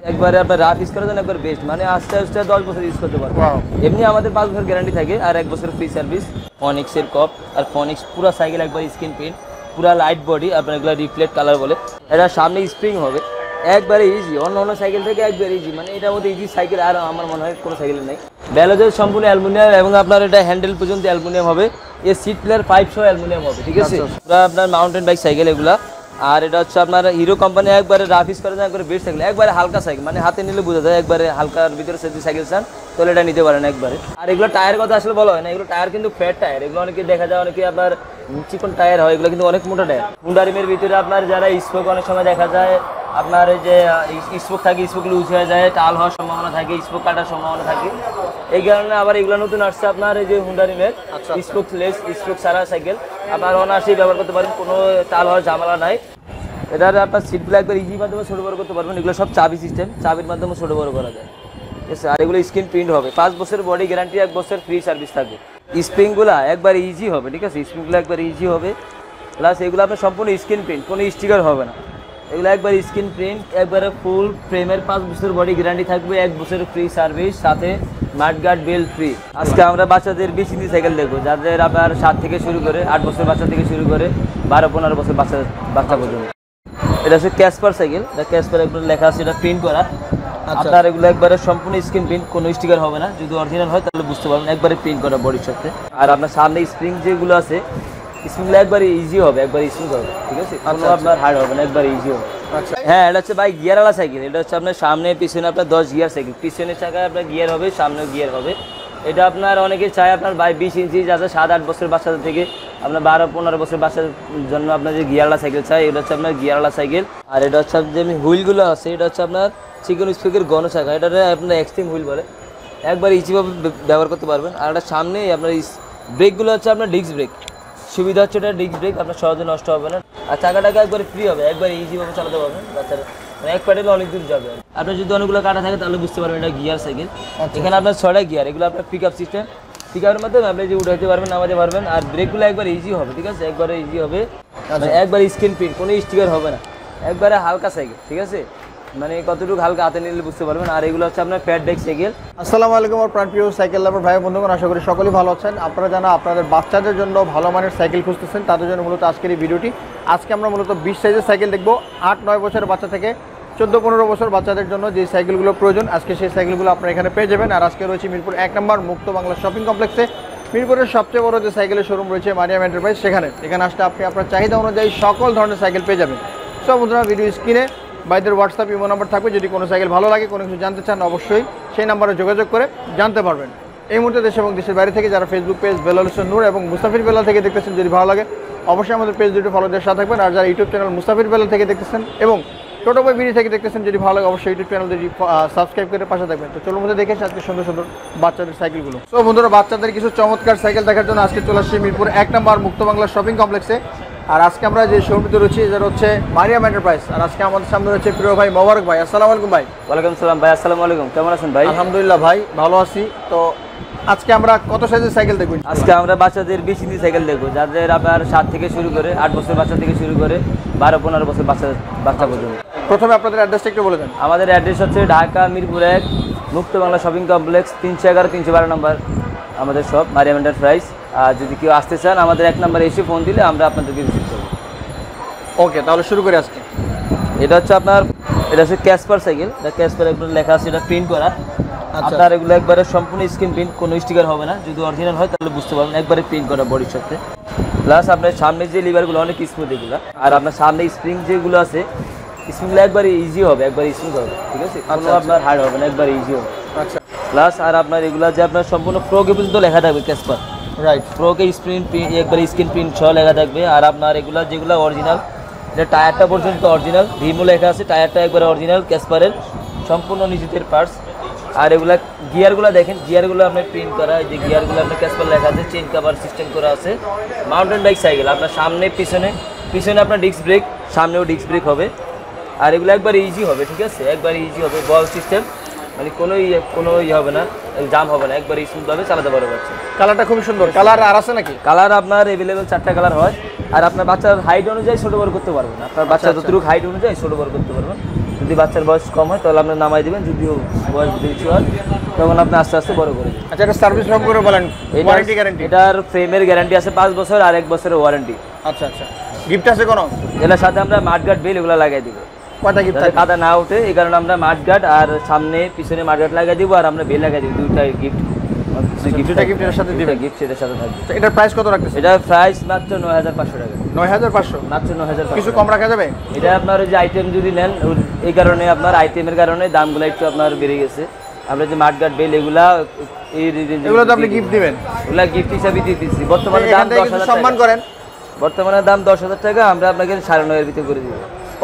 একবারে আপনার rough use করার জন্য একবার বেস্ট, মানে আস্তে আস্তে 10 বছর ইউজ করতে পারবেন। এমনি আমাদের 5 বছর গ্যারান্টি থাকে আর 1 বছর ফ্রি সার্ভিস। ফনিক্সের কপ আর ফনিক্স পুরো সাইকেল একবার স্ক্রিন প্রিন্ট, পুরা লাইট বডি, আপনার এগুলো রিফ্লেক্ট কালার বলে। এটা সামনে স্প্রিং হবে, একবারে ইজি, অন্য সাইকেল থেকে একবারে ইজি, মানে এটার মধ্যে ইজি সাইকেল আর আমার মনে হয় কোনো সাইকেল নেই। ব্যালোজের সম্পূর্ণ অ্যালুমিনিয়াম এবং আপনার এটা হ্যান্ডেল পর্যন্ত অ্যালুমিনিয়াম হবে, এর সিট প্লেয়ার পাইপ সহ অ্যালুমিনিয়াম হবে, ঠিক আছে। পুরো আপনার মাউন্টেন বাইক সাইকেল এগুলা। আর এটা হচ্ছে আপনার হিরো কোম্পানি একবারে রাফ ইউজ করা যায়, একবারে বেস্ট সাইকেল, একবারে হালকা সাইকেল, মানে হাতে নিলে বোঝা যায় একবারে হালকার ভিতরে যদি সাইকেল চান তাহলে এটা নিতে পারেন একবারে। আর এগুলো টায়ার কথা আসলে বলা হয় না, এগুলো টায়ার কিন্তু ফ্যাট টায়ার, এগুলো অনেকে দেখা যায় অনেকে আপনার চিকন টায়ার হয়, এগুলো কিন্তু অনেক মোটা টায়ার। হুন্ডা রিমের ভিতরে আপনার যারা স্পোক অনেক সময় দেখা যায় আপনার এই যে স্পোক থাকে, স্পোক লুজ হয়ে যায়, টাল হওয়ার সম্ভাবনা থাকে, স্পোক কাটার সম্ভাবনা থাকে। এই কারণে আবার এগুলো নতুন আসছে আপনার এই যে হুন্ডা রিমের স্পোক লেস, স্পোক সারা সাইকেল আপনার অনায়াসেই ব্যবহার করতে পারেন, কোনো টাল হওয়ার ঝামেলা নাই। এটার আপনার সিটগুলো একবার ইজি মাধ্যমে ছোটো বড় করতে পারবেন, এগুলো সব চাবি সিস্টেম, চাবির মাধ্যমে ছোটো বড় করা যায়, ঠিক আছে। আর এগুলো স্ক্রিন প্রিন্ট হবে, 5 বছরের বডি গ্যারান্টি, 1 বছর ফ্রি সার্ভিস থাকবে। স্প্রিংগুলো একবার ইজি হবে, ঠিক আছে, স্প্রিংগুলো একবার ইজি হবে, প্লাস এগুলো আপনার সম্পূর্ণ স্ক্রিন প্রিন্ট, কোনো স্টিকার হবে না, এগুলো একবার স্ক্রিন প্রিন্ট, একবারে ফুল ফ্রেমের 5 বছর বডি গ্যারান্টি থাকবে, 1 বছরের ফ্রি সার্ভিস, সাথে মাডগার্ড বেল ফ্রি। আজকে আমরা বাচ্চাদের 20 ইঞ্চি সাইকেল দেখবো, যাদের আপনার 7 থেকে শুরু করে 8 বছর বাচ্চা থেকে শুরু করে 12-15 বছর বাচ্চা পর্যন্ত। এটা হচ্ছে ক্যাসপার সাইকেল, এটা ক্যাসপার একবার লেখা আছে, এটা প্রিন্ট করা আপনার, এগুলো একবারে সম্পূর্ণ স্ক্রিন প্রিন্ট, কোনো স্টিকার হবে না, যদি অরিজিনাল হয় তাহলে বুঝতে পারবেন, একবারে প্রিন্ট করা বডির সাথে। আর আপনার সামনে স্প্রিং যেগুলো আছে, স্প্রিংগুলো একবারে ইজি হবে, একবার স্মুথ হবে, ঠিক আছে, কোনো আপনার হার্ড হবে না, একবার ইজি হবে। হ্যাঁ, এটা হচ্ছে ভাই গিয়ারওয়ালা সাইকেল, এটা হচ্ছে আপনার সামনে পিছনে আপনার 10 গিয়ার সাইকেল, পিছনের চাকায় আপনার গিয়ার হবে, সামনেও গিয়ার হবে। এটা আপনার অনেকে চায় আপনার 20 ইঞ্চি, যাতে 7-8 বছর বাচ্চাদের থেকে আপনার 12-15 বছর বাচ্চাদের জন্য আপনার যে গিয়ারওয়ালা সাইকেল চাই, এটা হচ্ছে আপনার গিয়ারওয়ালা সাইকেল। আর এটা হচ্ছে যে হুইলগুলো আছে, এটা হচ্ছে আপনার চিকন স্পেকের ঘন চাকা, এটা আপনার এক্সট্রিম হুইল বলে, একবার ইজিভাবে ব্যবহার করতে পারবেন। আর এটা সামনেই আপনার ব্রেকগুলো হচ্ছে আপনার ডিস্ক ব্রেক, সুবিধা হচ্ছে এটা ডিস্ক ব্রেক, আপনার সহজে নষ্ট হবে না। আর চাকাটাকে একবার ফ্রি হবে, একবার ইজিভাবে চালাতে পারবেন বাচ্চারা, মানে এক প্যাডেলে অনেক দূর যাবে। আপনার যদি অনেকগুলো কাটা থাকে তাহলে বুঝতে পারবেন এটা গিয়ার সাইকেল। এখানে আপনার 6টা গিয়ার, এগুলো আপনার পিক আপ সিস্টেম, পিক আপের মাধ্যমে আপনি যে উঠাইতে পারবেন, নামাতে পারবেন। আর ব্রেকগুলো একবার ইজি হবে, ঠিক আছে, একবারে ইজি হবে, একবার স্ক্রিন প্রিন্ট, কোনো স্টিকার হবে না, একবারে হালকা সাইকেল, ঠিক আছে, মানে কতটুকু হালকা হাতে নিলে বুঝতে পারবেন। আর এগুলো হচ্ছে আপনার প্যাড ডেক সাইকেল। আসসালামু আলাইকুম আমার প্রাণপ্রিয় সাইকেল লাভার ভাই বন্ধুগণ, আশা করি সকলেই ভালো আছেন। আপনারা জানা আপনাদের বাচ্চাদের জন্য ভালো মানের সাইকেল খুঁজতেছেন, তাদের জন্য মূলত আজকের এই ভিডিওটি। আজকে আমরা মূলত 20 সাইজের সাইকেল দেখবো, 8-9 বছরের বাচ্চা থেকে 14-15 বছর বাচ্চাদের জন্য যে সাইকেলগুলো প্রয়োজন, আজকে সেই সাইকেলগুলো আপনারা এখানে পেয়ে যাবেন। আর আজকে রয়েছে মিরপুর 1 নম্বর মুক্ত বাংলা শপিং কমপ্লেক্সে, মিরপুরের সবচেয়ে বড় যে সাইকেলের শোরুম রয়েছে মারিয়াম এন্টারপ্রাইজ, এখানে আসলে আপনি আপনার চাহিদা অনুযায়ী সকল ধরনের সাইকেল পেয়ে যাবেন। সব বন্ধুরা ভিডিও স্ক্রিনে ভাইদের হোয়াটসঅ্যাপ ইমো নাম্বার থাকবে, যদি কোনো সাইকেল ভালো লাগে, কোনো কিছু জানতে চান, অবশ্যই সেই নাম্বারে যোগাযোগ করে জানতে পারবেন। এই মুহূর্তে দেশ এবং দেশের বাইরে থেকে যারা ফেসবুক পেজ বেলাল হোসেন নূর এবং মুস্তাফির বেলাল থেকে দেখতেছেন, যদি ভালো লাগে অবশ্যই আমাদের পেজ দুটো ফলো দেওয়ার সাথে থাকবেন। আর যারা ইউটিউব চ্যানেল মুস্তাফির বেলাল থেকে দেখতেছেন এবং টোটো বই বিডি থেকে দেখতেছেন, যদি ভালো লাগে অবশ্যই ইউটিউব চ্যানেল দুটি সাবস্ক্রাইব করে পাশে থাকবেন। তো চলুন মধ্যে দেখেছি আজকে সুন্দর সুন্দর বাচ্চাদের সাইকেলগুলো। তো বন্ধুরা, বাচ্চাদের কিছু চমৎকার সাইকেল দেখার জন্য আজকে চলে আসছি মিরপুর 1 নম্বর মুক্ত বাংলা শপিং কমপ্লেক্সে। আর আজকে আমরা যে শোরুমটিতে রয়েছি এটা হচ্ছে মারিয়াম এন্টারপ্রাইজ। আর আজকে আমাদের সামনে রয়েছে প্রিয় ভাই মোবারক ভাই। আসসালামু আলাইকুম ভাই। ওয়ালাইকুম সালাম ভাই। আসসালামু আলাইকুম, কেমন আছেন ভাই? আলহামদুলিল্লাহ ভাই, ভালো আছি। তো আজকে আমরা কত সাইজের সাইকেল দেখব? আজকে আমরা বাচ্চাদের 20 ইঞ্চি সাইকেল দেখবো, যাদের আপনার 7 থেকে শুরু করে 8 বছর বাচ্চা থেকে শুরু করে 12-15 বছর বাচ্চা পর্যন্ত। প্রথমে আপনাদের অ্যাড্রেসটা একটু বলে দেন। আমাদের অ্যাড্রেস হচ্ছে ঢাকা মিরপুর 1 মুক্ত বাংলা শপিং কমপ্লেক্স, 311-312 নম্বর আমাদের শপ মারিয়াম এন্টারপ্রাইজ। আর যদি কেউ আসতে চান আমাদের 1 নম্বরে এসে ফোন দিলে আমরা আপনাদেরকে রিসিভ করবো। ওকে, তাহলে শুরু করি আজকে। এটা হচ্ছে আপনার, এটা হচ্ছে ক্যাসপার সাইকেল, এটা ক্যাসপার একবার লেখা আছে, এটা প্রিন্ট করা আপনার, এগুলো একবারে সম্পূর্ণ স্ক্রিন প্রিন্ট, কোনো স্টিকার হবে না, যদি অরিজিনাল হয় তাহলে বুঝতে পারবেন, একবারে প্রিন্ট করা বডির সাথে। প্লাস আপনার সামনে যে লিভারগুলো অনেক স্মুথ এগুলো, আর আপনার সামনে স্প্রিং যেগুলো আছে স্প্রিংগুলো একবারে ইজি হবে, একবার স্মুথ হবে, ঠিক আছে, কোনো আপনার হার্ড হবে না, একবার ইজি হবে। আচ্ছা, প্লাস আর আপনার এগুলো যে আপনার সম্পূর্ণ প্রোকে পর্যন্ত লেখা থাকবে ক্যাসপার, রাইট, প্রোকে স্ক্রিন প্রিন্ট একবার স্ক্রিন প্রিন্ট সহ লেখা থাকবে। আর আপনার এগুলো যেগুলো অরিজিনাল, এটা টায়ারটা পর্যন্ত অরিজিনাল, ভিমো লেখা আছে, টায়ারটা একবারে অরিজিনাল ক্যাসপারের সম্পূর্ণ নিজেদের পার্টস। আর এগুলা গিয়ারগুলো দেখেন, গিয়ারগুলো আপনার প্রিন্ট করা, এই যে গিয়ারগুলো আপনার ক্যাসপার লেখা আছে, চেইন কভার সিস্টেম করা আছে। মাউন্টেন বাইক সাইকেল, আপনার সামনে পিছনে আপনার ডিস্ক ব্রেক, সামনেও ডিস্ক ব্রেক হবে। আর এগুলো একবার ইজি হবে, ঠিক আছে, একবার ইজি হবে, বল সিস্টেম, মানে কোনো হবে না, জাম হবে না, একবার স্মুথভাবে চালাতে পারবে বাচ্চা। কালারটা খুবই সুন্দর। কালার আর আছে নাকি? কালার আপনার অ্যাভেলেবেল 4টা কালার হয়। আর আপনার বাচ্চার হাইট অনুযায়ী ছোটো বড় করতে পারবেন, আপনার বাচ্চা যতটুকু হাইট অনুযায়ী ছোটো বড় করতে পারবেন। যদি বাচ্চার বয়স কম হয় তাহলে আপনি নামাই দিবেন, যদি বয়স বেশি হয় তখন আপনি আস্তে আস্তে বড় করে দিবেন। আচ্ছা, এটা সার্ভিস লং করে বলেন, ওয়ারেন্টি গ্যারান্টি? এটার ফ্রেমের গ্যারান্টি আছে 5 বছর আর 1 বছরের ওয়ারেন্টি। আচ্ছা আচ্ছা, গিফট আছে কোনো? এটার সাথে আমরা মাঠগার্ড বেল এগুলো লাগাই দিব, কয়টা গিফট যাতে কাদা না ওঠে, এই কারণে আমরা মাঠগার্ড আর সামনে পিছনে মাঠগার্ড লাগাই দিব আর আমরা বেল লাগাই দিব, দুইটাই গিফট। দুইটা গিফট এর সাথে দিবেন? গিফট এর সাথে থাকবে। আচ্ছা, এটার প্রাইস কত রাখতেছে? এটার প্রাইস মাত্র 9500 টাকা। 9500? মাত্র 9500। কিছু কম রাখা যাবে? এটা আপনার ওই যে আইটেম যদি নেন, এই কারণে আপনার আইটেমের কারণে দামগুলো একটু আপনার বেড়ে গেছে। আমরা যে মাঠগার্ড বেল এগুলা এগুলো তো আপনি গিফট দিবেন? এগুলা গিফট হিসাবে দিয়ে দিচ্ছি। বর্তমানে দাম 10,000 সম্মান করেন। বর্তমানে দাম 10,000 টাকা, আমরা আপনাকে 9,500 ভিতরে করে দিব।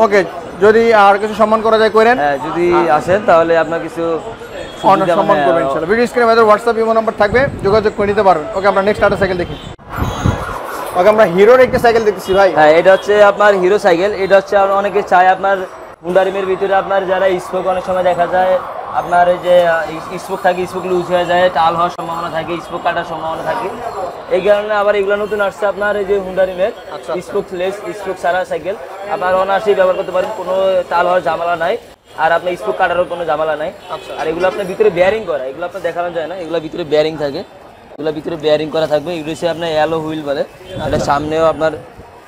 ওকে, যদি আর কিছু সম্মান করা যায় করেন। হ্যাঁ, যদি আসেন তাহলে আপনার কিছু সম্মান করবেন ইনশাআল্লাহ। ভিডিও স্ক্রিনে আমাদের হোয়াটসঅ্যাপ ইমো নাম্বার থাকবে, যোগাযোগ করে নিতে পারবেন। ওকে, আমরা নেক্সট আরেকটা সাইকেল দেখি। ওকে, আমরা হিরোর একটা সাইকেল দেখতেছি ভাই। হ্যাঁ, এটা হচ্ছে আপনার হিরো সাইকেল। এটা হচ্ছে অনেকে চায় আপনার হুন্ডা রিমের ভিতরে আপনার যারা স্পোক অনেক সময় দেখা যায় আপনার এই যে স্পোক থাকে, স্পোক লুজ হয়ে যায়, টাল হওয়ার সম্ভাবনা থাকে, স্পোক কাটার সম্ভাবনা থাকে। এই কারণে আবার এগুলো নতুন আসছে আপনার এই যে হুন্ডা রিমের স্পোক লেস, স্পোক সারা সাইকেল। আপনার অনায়াসেই ব্যবহার করতে পারেন, কোনো টাল হওয়ার ঝামেলা নাই, আর আপনার স্পোক কাটারও কোনো ঝামেলা নাই। আর এগুলো আপনার ভিতরে বেয়ারিং করা, এগুলো আপনার দেখানো যায় না, এগুলো ভিতরে বেয়ারিং থাকে, এগুলো ভিতরে বেয়ারিং করা থাকবে। এগুলো হচ্ছে আপনার অ্যালো হুইল বলে। এটা সামনেও আপনার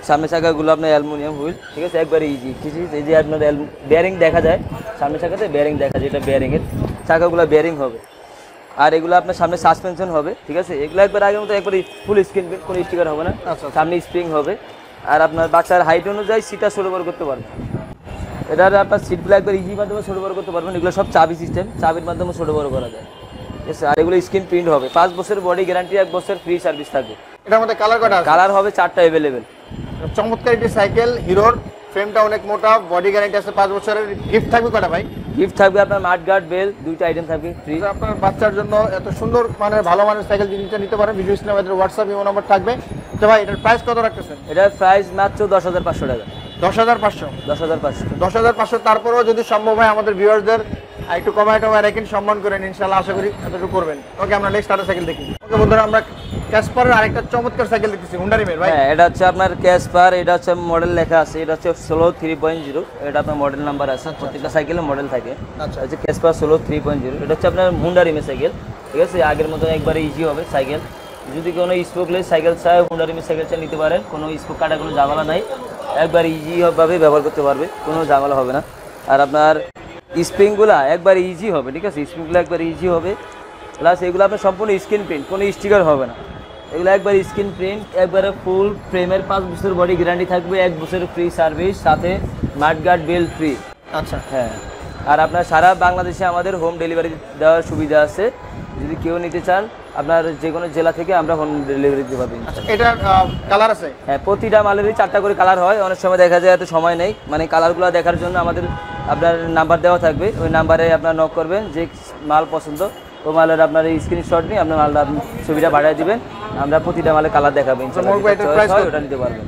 সামনে চাকাগুলো আপনার অ্যালুমিনিয়াম হুইল, ঠিক আছে, একবারে ইজি। ঠিক আছে, এই যে আপনার বেয়ারিং দেখা যায়, সামনে চাকাতে বেয়ারিং দেখা যায়, এটা বেয়ারিংয়ের চাকাগুলো বেয়ারিং হবে। আর এগুলো আপনার সামনে সাসপেনশন হবে, ঠিক আছে। এগুলো একবার আগের মতো একবার ফুল স্ক্রিন, কোনো স্টিকার হবে না, সামনে স্প্রিং হবে। আর আপনার বাচ্চার হাইট অনুযায়ী সিটটা ছোটো বড় করতে পারবেন। এটার আপনার সিটগুলো একবার ইজি মাধ্যমে ছোটো বড় করতে পারবেন। এগুলো সব চাবি সিস্টেম, চাবির মাধ্যমে ছোটো বড় করা যায়, ঠিক আছে। আর এগুলো স্ক্রিন প্রিন্ট হবে, 5 বছরের বডি গ্যারান্টি, 1 বছর ফ্রি সার্ভিস থাকবে। এটার মধ্যে কালার কটা? কালার হবে 4টা অ্যাভেলেবেল। চমৎকার একটি সাইকেল হিরোর, ফ্রেমটা অনেক মোটা, বডি গ্যারান্টি আছে 5 বছরের। গিফট থাকবে কটা ভাই? গিফট থাকবে আপনার মাঠগার্ড বেল, দুইটা আইটেম থাকবে ফ্রি। আপনার বাচ্চার জন্য এত সুন্দর মানের ভালো মানের সাইকেল জিনিসটা নিতে পারেন। ভিডিও স্ক্রিনে আমাদের হোয়াটসঅ্যাপ ইমো নাম্বার থাকবে। তো ভাই, এটার প্রাইস কত রাখতেছেন? এটার প্রাইস মাত্র 10,500 টাকা। 10,500? 10,500। 10,500। তারপরেও যদি সম্ভব হয় আমাদের ভিউয়ারদের একটু কমায় রাখেন, সম্মান করেন ইনশাআল্লাহ, আশা করি এতটুকু করবেন। ওকে, আমরা নেক্সট আরেকটা সাইকেল দেখি। ওকে বন্ধুরা, আমরা ক্যাসপারের আরেকটা চমৎকার সাইকেল দেখতেছি, হুন্ডা রিমের ভাই। হ্যাঁ, এটা হচ্ছে আপনার ক্যাসপার, এটা হচ্ছে মডেল লেখা আছে, এটা হচ্ছে 16 3.0, এটা আপনার মডেল নাম্বার আছে, প্রত্যেকটা সাইকেলের মডেল থাকে। আচ্ছা, হচ্ছে ক্যাসপার 16 3.0, এটা হচ্ছে আপনার হুন্ডা রিমের সাইকেল, ঠিক আছে। আগের মতো একবারে ইজি হবে সাইকেল। যদি কোনো স্পোকলেস সাইকেল চায়, হুন্ডা রিমের সাইকেল চায় নিতে পারেন, কোনো স্পোক কাটা কোনো ঝামেলা নাই, একবার ইজিভাবে ব্যবহার করতে পারবে, কোনো ঝামেলা হবে না। আর আপনার স্প্রিংগুলো একবার ইজি হবে, ঠিক আছে, স্প্রিংগুলো একবার ইজি হবে। প্লাস এগুলো আপনার সম্পূর্ণ স্ক্রিন প্রিন্ট, কোনো স্টিকার হবে না, এগুলো একবার স্ক্রিন প্রিন্ট, একবারে ফুল ফ্রেমের 5 বছর বডি গ্যারান্টি থাকবে, 1 বছর ফ্রি সার্ভিস, সাথে মাঠগার্ড বেল ফ্রি। আচ্ছা, হ্যাঁ। আর আপনার সারা বাংলাদেশে আমাদের হোম ডেলিভারি দেওয়ার সুবিধা আছে, যদি কেউ নিতে চান আপনার যে কোনো জেলা থেকে আমরা হোম ডেলিভারি দিতে পারবেন। এটার কালার আছে? হ্যাঁ, প্রতিটা মালেরই 4টা করে কালার হয়। অনেক সময় দেখা যায় এত সময় নেই, মানে কালারগুলো দেখার জন্য আমাদের আপনার নাম্বার দেওয়া থাকবে, ওই নাম্বারে আপনার নক করবেন, যে মাল পছন্দ ও মালের আপনার স্ক্রিনশট নিয়ে আপনার মালটা ছবিটা পাঠিয়ে দিবেন, আমরা প্রতিটা মালের কালার দেখাবেন, ওটা নিতে পারবেন।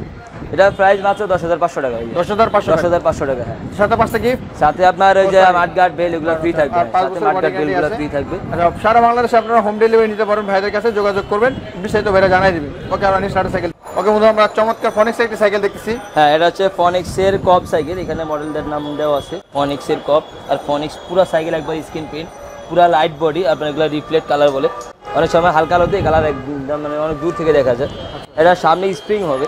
এটার প্রাইস মাত্র 10,500 টাকা। 10,500 টাকা। হ্যাঁ, সাথে 5টা গিফট, সাথে আপনার ওই যে মাঠগার্ড বেল এগুলো ফ্রি থাকবে, সাথে মাঠগার্ড বেলগুলো ফ্রি থাকবে। সারা বাংলাদেশে আপনারা হোম ডেলিভারি নিতে পারেন, ভাইদের কাছে যোগাযোগ করবেন, বিস্তারিত ভাইরা জানাই দিবেন। ওকে, আমরা নেক্সট আরেকটা সাইকেল। ওকে বন্ধুরা, আমরা চমৎকার ফনিক্সের একটি সাইকেল দেখতেছি। হ্যাঁ, এটা হচ্ছে ফনিক্সের কপ সাইকেল, এখানে মডেলটার নাম দেওয়া আছে ফনিক্সের কপ। আর ফনিক্স পুরো সাইকেল একবার স্ক্রিন প্রিন্ট, পুরো লাইট বডি, আপনার এগুলো রিফ্লেক্ট কালার বলে, অনেক সময় হালকা আলোতে কালার একদম মানে অনেক দূর থেকে দেখা যায়। এটা সামনে স্প্রিং হবে,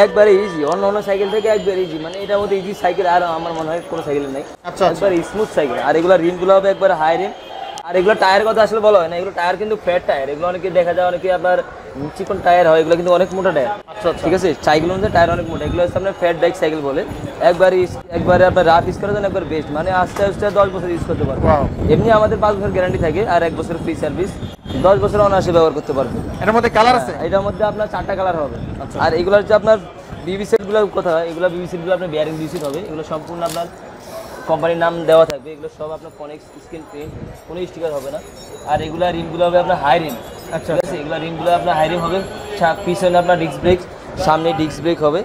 একবারে ইজি, অন্য সাইকেল থেকে একবারে ইজি, মানে এটার মধ্যে ইজি সাইকেল আর আমার মনে হয় কোনো সাইকেল নেই। আচ্ছা, একবার স্মুথ সাইকেল। আর এগুলো রিমগুলো হবে একবার হাই রিম। আর এগুলো টায়ার কথা আসলে বলা হয় না, এগুলো টায়ার কিন্তু ফ্ল্যাট টায়ার, এগুলো অনেকে দেখা যায় অনেকে আপনার চিকন টায়ার হয়, এগুলো কিন্তু অনেক মোটা টায়ার। আচ্ছা, ঠিক আছে, সাইকেলের মধ্যে টায়ার অনেক মোটা, এগুলো হচ্ছে আপনার ফ্ল্যাট বাইক সাইকেল বলে। একবারে আপনার রাফ ইউজ করার জন্য একবার বেস্ট, মানে আস্তে আস্তে 10 বছর ইউজ করতে পারবে। এমনি আমাদের 5 বছর গ্যারান্টি থাকে আর 1 বছর ফ্রি সার্ভিস, 10 বছর অনায়াসে ব্যবহার করতে পারবে। এটার মধ্যে কালার আছে? এটার মধ্যে আপনার 4টা কালার হবে। আর এগুলো হচ্ছে আপনার বিবি সেটগুলো কথা হয়, এগুলো বিবি সেটগুলো আপনার বিয়ারিং বিবি সেট হবে, এগুলো সম্পূর্ণ আপনার কোম্পানির নাম দেওয়া থাকবে, এগুলো সব আপনার ফনিক্স স্ক্রিন প্রিন্ট, কোনো স্টিকার হবে না। আর এগুলো রিমগুলো হবে আপনার হাই রিম। আচ্ছা, ঠিক আছে, এগুলো রিমগুলো আপনার হাই রিম হবে, পিছনে আপনার ডিস্ক ব্রেক, সামনে ডিস্ক ব্রেক হবে,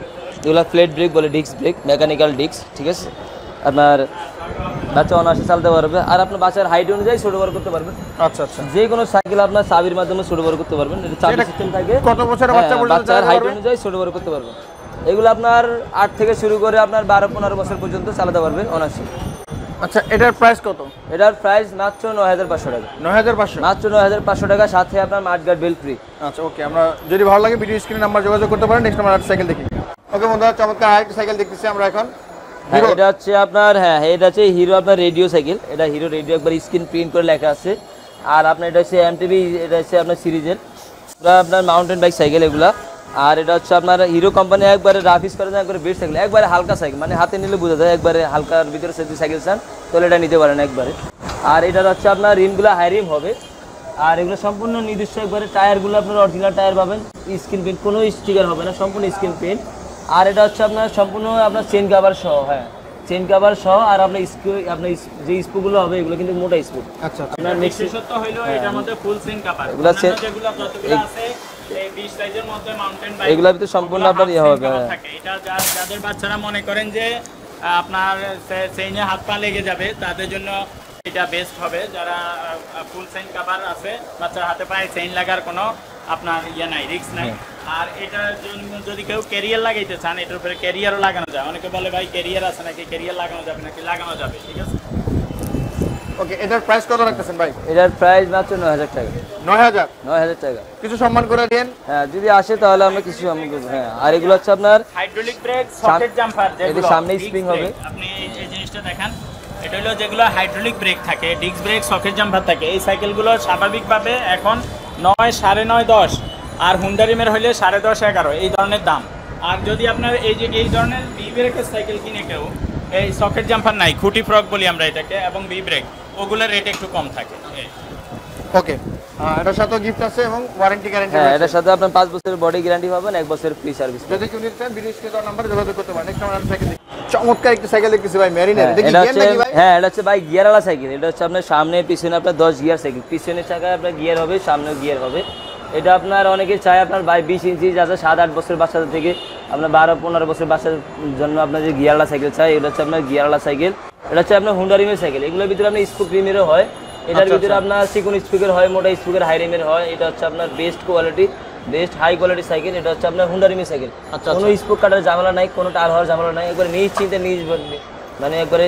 এগুলো ফ্ল্যাট ব্রেক বলে, ডিস্ক ব্রেক মেকানিক্যাল ডিস্ক, ঠিক আছে। আপনার বাচ্চা অনায়াসে চালাতে পারবে, আর আপনার বাচ্চার হাইট অনুযায়ী ছোট বড় করতে পারবেন। আচ্ছা আচ্ছা, যে কোনো সাইকেল আপনার চাবির মাধ্যমে ছোট বড় করতে পারবেন, এটা চাবি সিস্টেম থাকে। কত বছরের বাচ্চা পর্যন্ত বাচ্চার হাইট অনুযায়ী ছোট বড় করতে পারবেন। এগুলো আপনার 8 থেকে শুরু করে আপনার 12-15 বছর পর্যন্ত চালাতে পারবে অনায়াসে। আচ্ছা, এটার প্রাইস কত? এটার প্রাইস মাত্র 9500 টাকা। 9500 মাত্র 9500 টাকা, সাথে আপনার মাঠগার্ড বেল ফ্রি। আচ্ছা ওকে, আমরা যদি ভালো লাগে ভিডিও স্ক্রিনে নাম্বার যোগাযোগ করতে পারেন। নেক্সট আমরা আরেকটা সাইকেল দেখি। ওকে বন্ধুরা, চমৎকার আরেকটা সাইকেল দেখতেছি আমরা এখন। এটা হচ্ছে আপনার, হ্যাঁ এটা হচ্ছে হিরো আপনার রেডিও সাইকেল। এটা হিরো রেডিও একবার স্ক্রিন প্রিন্ট করে লেখা আছে। আর আপনার এটা হচ্ছে এমটিভি, এটা হচ্ছে আপনার সিরিজের পুরো আপনার মাউন্টেন বাইক সাইকেল এগুলা। আর এটা হচ্ছে আপনার হিরো কোম্পানি একবারে রাফিস করে দেয়, একবারে বেস্ট সাইকেল, একবারে হালকা সাইকেল, মানে হাতে নিলে বোঝা যায় একবারে হালকার ভিতরে যদি সাইকেল চান তাহলে এটা নিতে পারেন একবারে। আর এটার হচ্ছে আপনার রিমগুলো হাই রিম হবে। আর এগুলো সম্পূর্ণ নিজস্ব একবারে টায়ারগুলো আপনার অরিজিনাল টায়ার পাবেন, স্ক্রিন প্রিন্ট, কোনো স্টিকার হবে না, সম্পূর্ণ স্ক্রিন প্রিন্ট। আর এটা হচ্ছে আপনার সম্পূর্ণ আপনার চেন কাভার সহ, হ্যাঁ চেন কাভার সহ। আর আপনার আপনার যে স্পুগুলো হবে এগুলো কিন্তু মোটা স্পু। আচ্ছা আপনার বিশেষত্ব হলো এটার মধ্যে ফুল চেন কাভার। এগুলো যেগুলো যতগুলো আছে এই 20 সাইজের মধ্যে মাউন্টেন বাইক এগুলোর ভিতরে সম্পূর্ণ আপনার ইয়ে হবে। এটা যাদের বাচ্চারা মনে করেন যে আপনার চেইনে হাত পা লেগে যাবে, তাদের জন্য এটা বেস্ট হবে। যারা ফুল চেইন কভার আছে, বাচ্চার হাতে পায়ে চেইন লাগার কোনো আপনার ইয়ে নাই, রিস্ক নাই। আর এটার জন্য যদি কেউ ক্যারিয়ার লাগাইতে চান, এটার উপরে ক্যারিয়ারও লাগানো যায়। অনেকে বলে ভাই ক্যারিয়ার আছে নাকি, ক্যারিয়ার লাগানো যাবে নাকি? লাগানো যাবে, ঠিক আছে। ওকে, এটার প্রাইস কত রাখতেছেন ভাই? এটার প্রাইস মাত্র 9000 টাকা। 9000 টাকা। কিছু সম্মান করে দেন। হ্যাঁ যদি আসে তাহলে আমরা কিছু হ্যাঁ। আর এগুলো হচ্ছে আপনার হাইড্রোলিক ব্রেক, সকেট জাম্পার, যেগুলো সামনে স্প্রিং হবে। আপনি এই জিনিসটা দেখেন, এটা হলো যেগুলো হাইড্রোলিক ব্রেক থাকে, ডিস্ক ব্রেক, সকেট জাম্পার থাকে। এই সাইকেলগুলো স্বাভাবিকভাবে এখন 9, 9.5, 10, আর হুন্ডা রিমের হইলে 10.5, 11 এই ধরনের দাম। আর যদি আপনার এই ধরনের বি ব্রেকের সাইকেল কিনে কেউ, এই সকেট জাম্পার নাই, খুঁটি ফ্রক বলি আমরা এটাকে, এবং বি ব্রেক, ওগুলোর রেট একটু কম থাকে। ওকে, এটার সাথে গিফট আছে এবং ওয়ারেন্টি গ্যারান্টি। হ্যাঁ এটার সাথে আপনার 5 বছরের বডি গ্যারান্টি পাবেন, 1 বছরের ফ্রি সার্ভিস। যদি কেউ নিতে চান ভিডিও স্ক্রিনে নাম্বারে যোগাযোগ করতে পারেন। নেক্সট আমরা সাইকেল দেখি। চমৎকার একটা সাইকেল দেখতেছি ভাই, মেরিনের। দেখি এটা গিয়ার হচ্ছে, নাকি ভাই? হ্যাঁ এটা হচ্ছে ভাই গিয়ারওয়ালা সাইকেল। এটা হচ্ছে আপনার সামনে পিছনে আপনার 10 গিয়ার সাইকেল। পিছনের চাকায় আপনার গিয়ার হবে, সামনেও গিয়ার হবে। এটা আপনার অনেকে চায় আপনার 20 ইঞ্চি, যাতে 7-8 বছর বাচ্চাদের থেকে আপনার 12-15 বছর বাচ্চাদের জন্য আপনার যে গিয়ারওয়ালা সাইকেল চাই, এটা হচ্ছে আপনার গিয়ারওয়ালা সাইকেল। এটা হচ্ছে আপনার হুন্ডা রিমের সাইকেল। এগুলোর ভিতরে আপনার স্পুক রিমেরও হয়, এটার ভিতরে আপনার চিকন স্পিকার হয়, মোটা স্পিকার হাই রিমের হয়। এটা হচ্ছে আপনার best quality, best high quality cycle. এটা হচ্ছে আপনার হুন্ডা রিমের সাইকেল। কোনো স্পুক কাটার ঝামেলা নাই, কোনো টার হওয়ার ঝামেলা নাই, একবারে নিশ্চিন্তে মানে একবারে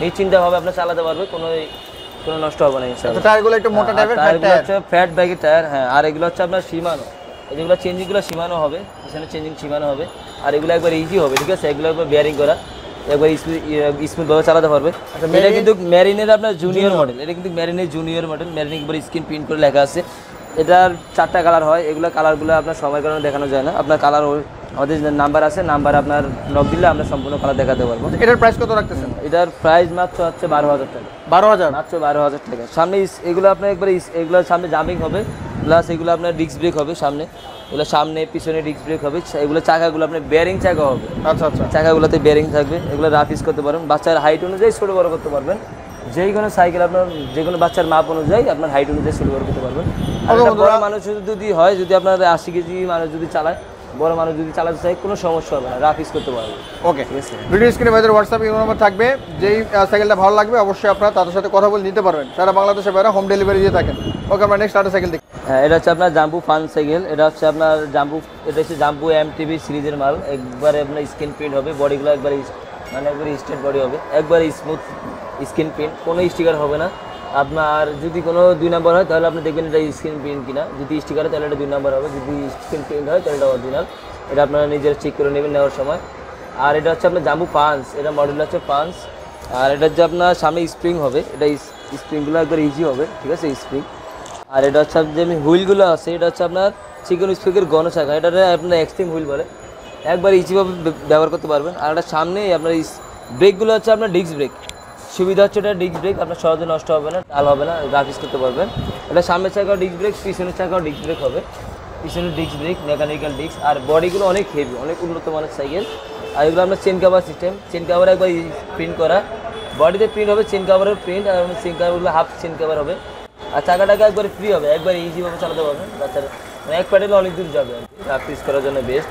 নিশ্চিন্তভাবে আপনার চালাতে পারবে, কোনো নষ্ট হবে না ইনশাআল্লাহ। টায়ারগুলো একটু মোটা টাইপের ফ্যাট ব্যাগের টায়ার, হ্যাঁ। আর এগুলো হচ্ছে আপনার সীমানো, যেগুলো চেঞ্জিংগুলো সীমানো হবে, পিছনে চেঞ্জিং সীমানো হবে। আর এগুলো একবার ইজি হবে, ঠিক আছে। এগুলো একবার বেয়ারিং করা, একবার স্মুথভাবে চালাতে পারবে। এটা কিন্তু মেরিনের আপনার জুনিয়র মডেল। এটা কিন্তু মেরিনের জুনিয়র মডেল। মেরিন একবার স্ক্রিন প্রিন্ট করে লেখা আছে। এটার 4টা কালার হয়। এগুলো কালারগুলো আপনার সময়ের কারণে দেখানো যায় না। আপনার কালার আমাদের নাম্বার আছে, নাম্বার আপনার নক দিলে আমরা সম্পূর্ণ কালার দেখাতে পারবো। এটার প্রাইস কত রাখতেছেন? এটার প্রাইস মাত্র হচ্ছে 12,000 টাকা। 12,000 মাত্র 12,000 টাকা। সামনে এগুলো আপনার একবার এগুলোর সামনে জাম্পিং হবে, প্লাস এগুলো আপনার ডিস্ক ব্রেক হবে সামনে, এগুলো সামনে পিছনে ডিস্ক ব্রেক হবে। এগুলো চাকাগুলো আপনার বেয়ারিং চাকা হবে। আচ্ছা আচ্ছা, চাকাগুলোতে বেয়ারিং থাকবে। এগুলো রাফ ইউজ করতে পারবেন, বাচ্চার হাইট অনুযায়ী ছোটো বড় করতে পারবেন। যে কোনো সাইকেল আপনার যে কোনো বাচ্চার মাপ অনুযায়ী আপনার হাইট অনুযায়ী ছোটো বড় করতে পারবেন। বড় মানুষ যদি হয়, যদি আপনার 80 কেজি মানুষ যদি চালায়, বড় মানুষ যদি চালাতে চায়, কোনো সমস্যা হবে না, রাফ ইউজ করতে পারবে। ওকে, ভিডিও স্ক্রিনে ভাইদের হোয়াটসঅ্যাপ ইমেল নাম্বার থাকবে। যেই সাইকেলটা ভালো লাগবে অবশ্যই আপনারা তাদের সাথে কথা বলে নিতে পারবেন। সারা বাংলাদেশে বাইরে হোম ডেলিভারি দিয়ে থাকেন। ওকে, আমরা নেক্সট আরেকটা সাইকেল দেখি। হ্যাঁ এটা হচ্ছে আপনার জাম্বু ফান সাইকেল। এটা হচ্ছে আপনার জাম্বু, এটা হচ্ছে জাম্বু এমটিভি সিরিজের মাল। একবারে আপনার স্ক্রিন প্রিন্ট হবে, বডিগুলো একবারে মানে একবারে স্ট্রেট বডি হবে, একবারে স্মুথ স্ক্রিন প্রিন্ট, কোনো স্টিকার হবে না। আপনার যদি কোনো 2 নম্বর হয় তাহলে আপনি দেখবেন এটা স্ক্রিন প্রিন্ট কিনা। যদি স্টিকার হয় তাহলে এটা 2 নম্বর হবে, যদি স্ক্রিন প্রিন্ট হয় তাহলে এটা অরিজিনাল। এটা আপনারা নিজের চেক করে নেবেন নেওয়ার সময়। আর এটা হচ্ছে আপনার জাম্বু পাঞ্চ, এটা মডেল হচ্ছে পাঞ্চ। আর এটা হচ্ছে আপনার সামনে স্প্রিং হবে, এটা স্প্রিংগুলো একবার ইজি হবে, ঠিক আছে স্প্রিং। আর এটা হচ্ছে যে হুইলগুলো আছে, এটা হচ্ছে আপনার চিকন স্প্রিংয়ের গণ চাকা। এটা আপনার এক্সট্রিম হুইল বলে, একবার ইজিভাবে ব্যবহার করতে পারবেন। আর এটা সামনে আপনার ব্রেকগুলো হচ্ছে আপনার ডিস্ক ব্রেক। সুবিধা হচ্ছে এটা ডিস্ক ব্রেক, আপনার সহজে নষ্ট হবে না, টাল হবে না, রাফ করতে পারবেন। এটা সামনের চাকাও ডিস্ক ব্রেক, পিছনের চাকাও ডিস্ক ব্রেক হবে। পিছনের ডিস্ক ব্রেক, মেকানিক্যাল ডিস্ক। আর বডিগুলো অনেক হেভি, অনেক উন্নত মানের সাইকেল। আর এগুলো আপনার chain cover system, chain cover একবার প্রিন্ট করা, বডিতে প্রিন্ট হবে, চেন কাভারের প্রিন্ট। আর চেন কাভারগুলো হাফ চেন কাভার হবে। আর চাকাটাকে একবারে ফ্রি হবে, একবার ইজিভাবে চালাতে পারবেন বাচ্চারা, মানে এক প্যাডেলে অনেক দূর যাবে আর কি, রাফ ইউজ করার জন্য বেস্ট।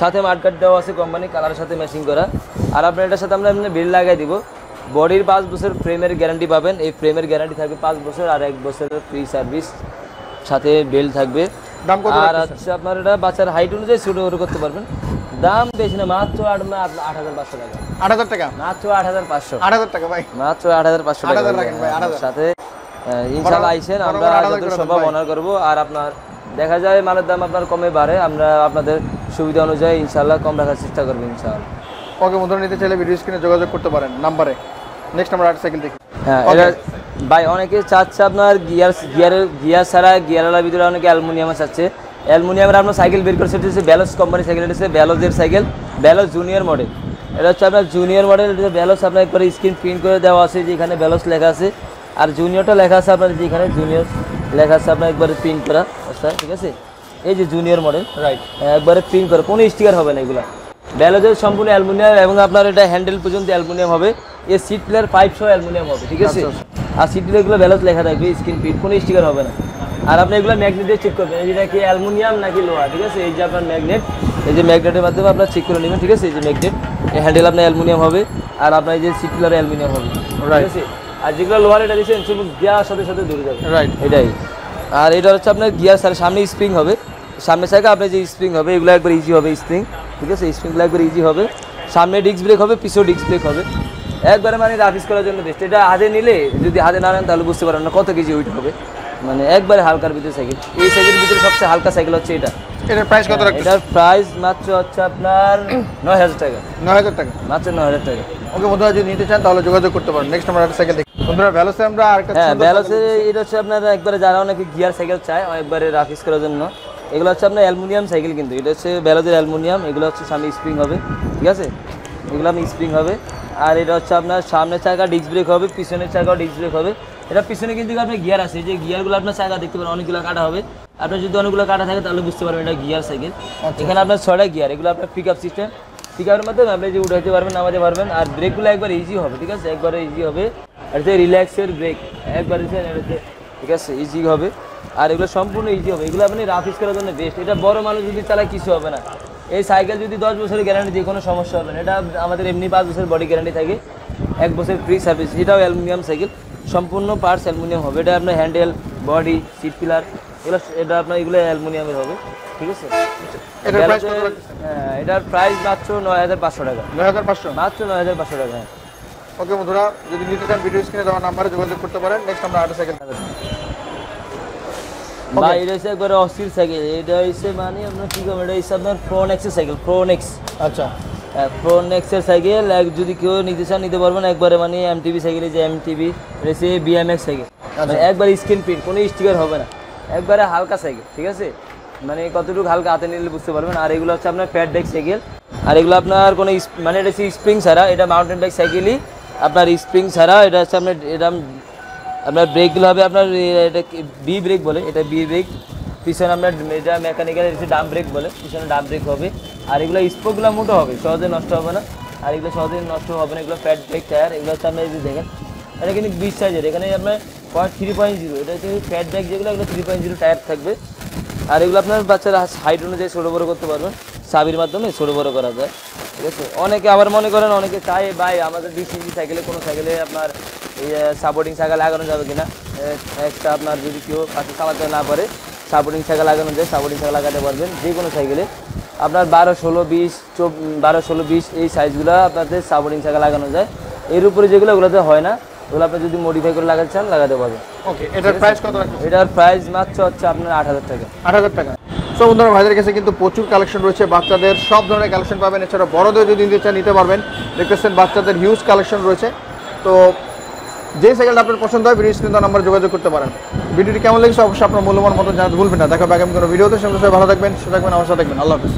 সাথে মার্কার দেওয়া আছে কোম্পানি, কালারের সাথে ম্যাচিং করা। আর আপনার এটার সাথে আমরা এমনি বেল্ট লাগাই দিব। বডির 5 বছর ফ্রেমের গ্যারান্টি পাবেন। এই ফ্রেমের গ্যারান্টি থাকবে 5 বছর, আর 1 বছরের ফ্রি সার্ভিস, সাথে বেল্ট থাকবে। দাম কত আর রাখতেছেন? হচ্ছে আপনার এটা বাচ্চার হাইট অনুযায়ী ছোট বড় করতে পারবেন। দাম বেশি না, মাত্র 8,500 টাকা। 8,000 টাকা? মাত্র 8,500। 8,000 টাকা ভাই? মাত্র 8,500 টাকা। 8,000 রাখেন ভাই, 8,000 সাথে ইনশাআল্লাহ আইসেন, আমরা যত সম্ভব অনার করব। আর আপনার দেখা যায় মালের দাম আপনার কমে বাড়ে, আমরা আপনাদের সুবিধা অনুযায়ী ইনশাআল্লাহ কম রাখার চেষ্টা করব ইনশাআল্লাহ। ওকে, বন্ধুরা নিতে চাইলে ভিডিও স্ক্রিনে যোগাযোগ করতে পারেন নাম্বারে। নেক্সট আমরা আরেকটা সাইকেল দেখি। হ্যাঁ, এটা ভাই অনেকে চাচ্ছে আপনার গিয়ার ছাড়া গিয়ারওয়ালার ভিতরে অনেকে অ্যালুমিনিয়ামে চাচ্ছে। অ্যালুমিনিয়ামের আপনার সাইকেল বের করছে, এটা হচ্ছে ব্যালোস কোম্পানি সাইকেল, এটা হচ্ছে ব্যালোজের সাইকেল, ব্যালোস জুনিয়র মডেল। এটা হচ্ছে আপনার জুনিয়র মডেল, এটা ব্যালোস আপনার একবারে স্ক্রিন প্রিন্ট করে দেওয়া আছে, যেখানে ব্যালোস লেখা আছে। আর জুনিয়রটা লেখা আছে আপনার যেখানে জুনিয়র লেখা আছে আপনার একবারে প্রিন্ট করা আচ্ছা, ঠিক আছে। এই যে জুনিয়র মডেল, রাইট, একবারে প্রিন্ট করা, কোনো স্টিকার হবে না এগুলো। ব্যালোজের সম্পূর্ণ অ্যালুমিনিয়াম এবং আপনার এটা হ্যান্ডেল পর্যন্ত অ্যালুমিনিয়াম হবে। এই সিট প্লেয়ার পাইপ সহ অ্যালুমিনিয়াম হবে, ঠিক আছে। আর সিট প্লেয়ারগুলো ব্যালোজ লেখা থাকবে, স্ক্রিন প্রিন্ট, কোনো স্টিকার হবে না। আর আপনি এগুলো ম্যাগনেট দিয়ে চেক করবেন, এটা কি অ্যালুমিনিয়াম নাকি লোহা, ঠিক আছে। এই যে আপনার ম্যাগনেট, এই যে ম্যাগনেটের মাধ্যমে আপনার চেক করে নেবেন, ঠিক আছে। এই যে ম্যাগনেট, এই হ্যান্ডেল আপনার অ্যালুমিনিয়াম হবে, আর আপনার এই যে সিট প্লেয়ার অ্যালুমিনিয়াম হবে, ঠিক আছে। আর যেগুলো লোহার এটা দিচ্ছেন শুধু গিয়ার সাথে সাথে ধরে যাবে, রাইট, এটাই। আর এটা হচ্ছে আপনার গিয়ার সামনে স্প্রিং হবে, সামনে চাকা আপনার যে স্প্রিং হবে এগুলো একবার ইজি হবে স্প্রিং, ঠিক আছে। স্প্রিংগুলো একবার ইজি হবে, সামনে ডিস্ক ব্রেক হবে, পিছনে ডিস্ক ব্রেক হবে, একবারে মানে রাফিস করার জন্য বেস্ট। এটা হাতে নিলে যদি হাতে না নেন তাহলে বুঝতে পারেন না কত কেজি ওয়েট হবে, মানে একবারে হালকার ভিতরে সাইকেল। এই সাইকেলের ভিতরে সবচেয়ে হালকা সাইকেল হচ্ছে এটা। এটার প্রাইস কত রাখতেছেন? এটার প্রাইস মাত্র হচ্ছে আপনার 9,000 টাকা। 9,000 টাকা, মাত্র 9,000 টাকা। ওকে বন্ধুরা, যদি নিতে চান তাহলে যোগাযোগ করতে পারেন। নেক্সট আমরা একটা সাইকেল দেখি। বন্ধুরা ভ্যালোসে আমরা আরেকটা হ্যাঁ, ব্যালোসে এটা হচ্ছে আপনার একবারে যারা অনেকে গিয়ার সাইকেল চায় একবারে রাফিস করার জন্য, এগুলো হচ্ছে আপনার অ্যালুমিনিয়াম সাইকেল, কিন্তু এটা হচ্ছে ব্যালোজের অ্যালুমিনিয়াম। এগুলো হচ্ছে সামনে স্প্রিং হবে, ঠিক আছে, এগুলো আপনি স্প্রিং হবে। আর এটা হচ্ছে আপনার সামনের চাকা ডিস্ক ব্রেক হবে, পিছনের চাকাও ডিস্ক ব্রেক হবে। এটা পিছনে কিন্তু আপনার গিয়ার আছে, যে গিয়ারগুলো আপনার চাকা দেখতে পারেন অনেকগুলো কাটা হবে। আপনার যদি অনেকগুলো কাটা থাকে তাহলে বুঝতে পারবেন এটা গিয়ার সাইকেল। এখানে আপনার 6টা গিয়ার, এগুলো আপনার পিক আপ সিস্টেম, পিক আপের মাধ্যমে আপনি যে উঠাইতে পারবেন নামাতে পারবেন। আর ব্রেকগুলো একবার ইজি হবে, ঠিক আছে, একবারে ইজি হবে। আর হচ্ছে রিল্যাক্সের ব্রেক একবার, ঠিক আছে, ইজি হবে। আর এগুলো সম্পূর্ণ ইজি হবে, এগুলো আপনি রাফিস করার জন্য বেস্ট। এটা বড় মানুষ যদি চালায় কিছু হবে না। এই সাইকেল যদি 10 বছরের গ্যারান্টি দিয়ে কোনো সমস্যা হবে না। এটা আমাদের এমনি 5 বছরের বডি গ্যারান্টি থাকে, 1 বছর ফ্রি সার্ভিস। এটাও অ্যালুমিনিয়াম সাইকেল, সম্পূর্ণ পার্টস অ্যালুমিনিয়াম হবে। এটা আপনার হ্যান্ডেল, বডি, সিট পিলার এগুলো, এটা আপনার এগুলো অ্যালুমিনিয়ামের হবে, ঠিক আছে। এটার প্রাইস মাত্র 9,500 টাকা। 9,500, মাত্র 9,500 টাকা। ওকে বন্ধুরা, যদি নিতে চান ভিডিও স্ক্রিনে দেওয়া নাম্বারে যোগাযোগ করতে পারেন। নেক্সট আমরা আরেকটা সাইকেল ভাই এটা হচ্ছে একবারে অস্থির সাইকেল। এটা হচ্ছে মানে আপনার কি করবেন, এটা হচ্ছে আপনার প্রোনেক্সের সাইকেল, প্রোনেক্স। আচ্ছা, প্রোনেক্সের সাইকেল যদি কেউ নিতে চান নিতে পারবেন, একবারে মানে এমটিভি সাইকেল, যে এমটিভি রয়েছে, বিএমএক্স সাইকেল, একবার স্ক্রিন প্রিন্ট, কোনো স্টিকার হবে না, একবারে হালকা সাইকেল, ঠিক আছে। মানে কতটুকু হালকা হাতে নিলে বুঝতে পারবেন। আর এগুলো হচ্ছে আপনার প্যাড বাইক সাইকেল। আর এগুলো আপনার কোনো মানে এটা হচ্ছে স্প্রিং ছাড়া, এটা মাউন্টেন বাইক সাইকেলই আপনার স্প্রিং ছাড়া। এটা হচ্ছে আপনার এটা আপনার ব্রেকগুলো হবে আপনার এটা বি ব্রেক বলে, এটা বি ব্রেক। পিছনে আপনার এটা মেকানিক্যাল এসে ডাম ব্রেক বলে, পিছনে ডাম ব্রেক হবে। আর এগুলো স্পোকগুলো মোটো হবে, সহজে নষ্ট হবে না। আর এগুলো সহজে নষ্ট হবে না, এগুলো প্যাড ব্রেক টায়ার। এগুলো হচ্ছে আপনার যদি দেখেন এটা কিন্তু 20 সাইজের, এখানে আপনার 3.0, এটা হচ্ছে প্যাড ব্রেক যেগুলো, এগুলো 3.0 টায়ার থাকবে। আর এগুলো আপনার বাচ্চারা হাইট অনুযায়ী ছোটো বড়ো করতে পারবেন, চাবির মাধ্যমে ছোটো বড়ো করা যায়, ঠিক আছে। অনেকে আবার মনে করেন, অনেকে চায় ভাই আমাদের ডিসিজি সাইকেলে কোনো সাইকেলে আপনার এই সাপোর্টিং চাকা লাগানো যাবে কিনা, একটা আপনার যদি কেউ কাছে চালাতে না পারে সাপোর্টিং চাকা লাগানো যায়, সাপোর্টিং চাকা লাগাতে পারবেন যে কোনো সাইকেলে। আপনার 12, 16, 20, 12, 16, 20 এই সাইজগুলো আপনাদের সাপোর্টিং চাকা লাগানো যায়। এর উপরে যেগুলো ওগুলোতে হয় না, ওগুলো আপনি যদি মডিফাই করে লাগাতে চান লাগাতে পারবেন। ওকে, এটার প্রাইস কত রাখছেন? এটার প্রাইস মাত্র হচ্ছে আপনার 8,000 টাকা। 8,000 টাকা। সো বন্ধুরা, ভাইদের কাছে কিন্তু প্রচুর কালেকশন রয়েছে, বাচ্চাদের সব ধরনের কালেকশন পাবেন। এছাড়া বড়দের যদি নিতে চান নিতে পারবেন, দেখতেছেন বাচ্চাদের হিউজ কালেকশন রয়েছে। তো যে সাইকেলটা আপনার পছন্দ হয় ভিডিও স্ক্রিনে নাম্বারে যোগাযোগ করতে পারেন। ভিডিওটি কেমন লেগেছে অবশ্যই আপনার মূল্যবান মতো জানাতে ভুলবেন না। দেখা হবে আগামী কোনো ভিডিওতে। সবাই ভালো থাকবেন, সুস্থ থাকবেন, আমার সাথে থাকবেন। আল্লাহ হাফেজ।